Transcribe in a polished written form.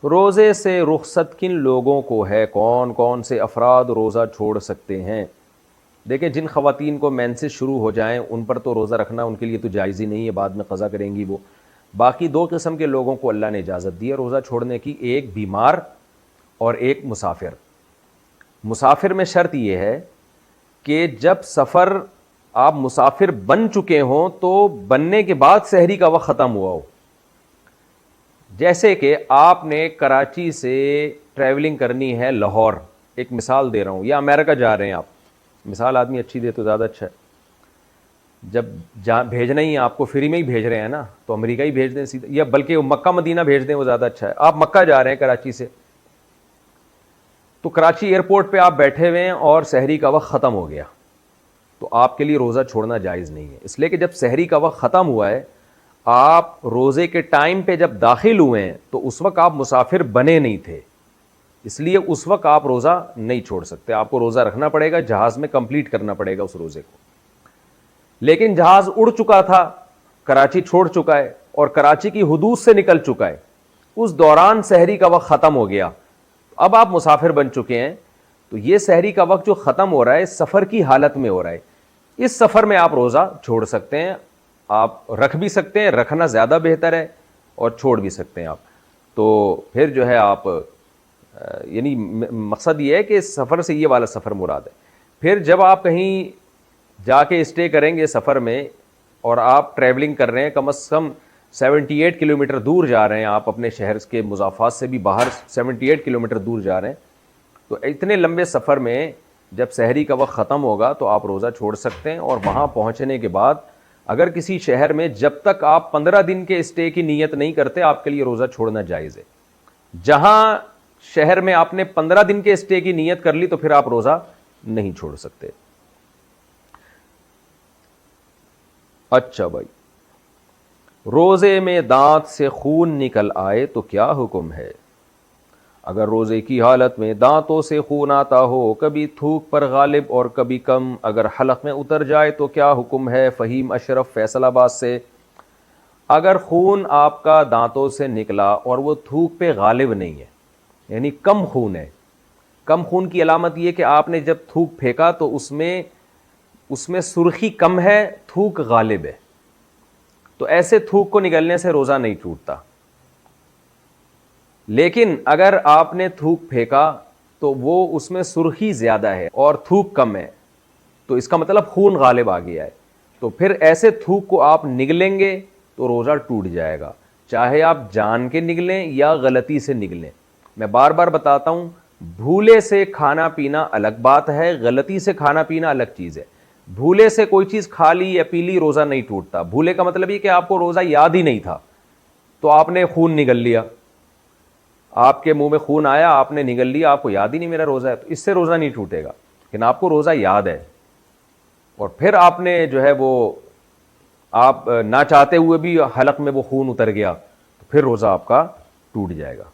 روزے سے رخصت کن لوگوں کو ہے؟ کون کون سے افراد روزہ چھوڑ سکتے ہیں؟ دیکھیں، جن خواتین کو مینسز شروع ہو جائیں ان پر تو روزہ رکھنا ان کے لیے تو جائز ہی نہیں ہے، بعد میں قضا کریں گی وہ۔ باقی دو قسم کے لوگوں کو اللہ نے اجازت دی ہے روزہ چھوڑنے کی، ایک بیمار اور ایک مسافر۔ مسافر میں شرط یہ ہے کہ جب سفر آپ مسافر بن چکے ہوں تو بننے کے بعد سحری کا وقت ختم ہوا ہو۔ جیسے کہ آپ نے کراچی سے ٹریولنگ کرنی ہے لاہور، ایک مثال دے رہا ہوں، یا امریکہ جا رہے ہیں آپ، مثال آدمی اچھی دے تو زیادہ اچھا ہے۔ جب بھیجنا ہی آپ کو فری میں ہی بھیج رہے ہیں نا، تو امریکہ ہی بھیج دیں سیدھا، یا بلکہ مکہ مدینہ بھیج دیں، وہ زیادہ اچھا ہے۔ آپ مکہ جا رہے ہیں کراچی سے، تو کراچی ایئرپورٹ پہ آپ بیٹھے ہوئے ہیں اور سحری کا وقت ختم ہو گیا، تو آپ کے لیے روزہ چھوڑنا جائز نہیں ہے، اس لیے کہ جب سحری کا وقت ختم ہوا ہے، آپ روزے کے ٹائم پہ جب داخل ہوئے ہیں تو اس وقت آپ مسافر بنے نہیں تھے، اس لیے اس وقت آپ روزہ نہیں چھوڑ سکتے، آپ کو روزہ رکھنا پڑے گا، جہاز میں کمپلیٹ کرنا پڑے گا اس روزے کو۔ لیکن جہاز اڑ چکا تھا، کراچی چھوڑ چکا ہے اور کراچی کی حدود سے نکل چکا ہے، اس دوران سحری کا وقت ختم ہو گیا، اب آپ مسافر بن چکے ہیں، تو یہ سحری کا وقت جو ختم ہو رہا ہے سفر کی حالت میں ہو رہا ہے، اس سفر میں آپ روزہ چھوڑ سکتے ہیں، آپ رکھ بھی سکتے ہیں، رکھنا زیادہ بہتر ہے، اور چھوڑ بھی سکتے ہیں آپ۔ تو پھر جو ہے آپ یعنی مقصد یہ ہے کہ سفر سے یہ والا سفر مراد ہے۔ پھر جب آپ کہیں جا کے اسٹے کریں گے سفر میں، اور آپ ٹریولنگ کر رہے ہیں، کم از کم 78 کلومیٹر دور جا رہے ہیں، آپ اپنے شہر کے مضافات سے بھی باہر 78 کلومیٹر دور جا رہے ہیں، تو اتنے لمبے سفر میں جب سحری کا وقت ختم ہوگا تو آپ روزہ چھوڑ سکتے ہیں، اور وہاں پہنچنے کے بعد اگر کسی شہر میں جب تک آپ 15 دن کے اسٹے کی نیت نہیں کرتے آپ کے لیے روزہ چھوڑنا جائز ہے۔ جہاں شہر میں آپ نے 15 دن کے اسٹے کی نیت کر لی تو پھر آپ روزہ نہیں چھوڑ سکتے۔ اچھا بھائی، روزے میں دانت سے خون نکل آئے تو کیا حکم ہے؟ اگر روزے کی حالت میں دانتوں سے خون آتا ہو، کبھی تھوک پر غالب اور کبھی کم، اگر حلق میں اتر جائے تو کیا حکم ہے؟ فہیم اشرف فیصل آباد سے۔ اگر خون آپ کا دانتوں سے نکلا اور وہ تھوک پہ غالب نہیں ہے، یعنی کم خون ہے، کم خون کی علامت یہ کہ آپ نے جب تھوک پھینکا تو اس میں سرخی کم ہے، تھوک غالب ہے، تو ایسے تھوک کو نگلنے سے روزہ نہیں ٹوٹتا۔ لیکن اگر آپ نے تھوک پھینکا تو وہ اس میں سرخی زیادہ ہے اور تھوک کم ہے، تو اس کا مطلب خون غالب آ گیا ہے، تو پھر ایسے تھوک کو آپ نگلیں گے تو روزہ ٹوٹ جائے گا، چاہے آپ جان کے نگلیں یا غلطی سے نگلیں۔ میں بار بار بتاتا ہوں، بھولے سے کھانا پینا الگ بات ہے، غلطی سے کھانا پینا الگ چیز ہے۔ بھولے سے کوئی چیز کھا لی یا پی لی روزہ نہیں ٹوٹتا، بھولے کا مطلب یہ کہ آپ کو روزہ یاد ہی نہیں تھا، تو آپ نے خون نگل لیا، آپ کے منہ میں خون آیا، آپ نے نگل لیا، آپ کو یاد ہی نہیں میرا روزہ ہے، تو اس سے روزہ نہیں ٹوٹے گا۔ لیکن آپ کو روزہ یاد ہے اور پھر آپ نے جو ہے وہ آپ نہ چاہتے ہوئے بھی حلق میں وہ خون اتر گیا، تو پھر روزہ آپ کا ٹوٹ جائے گا۔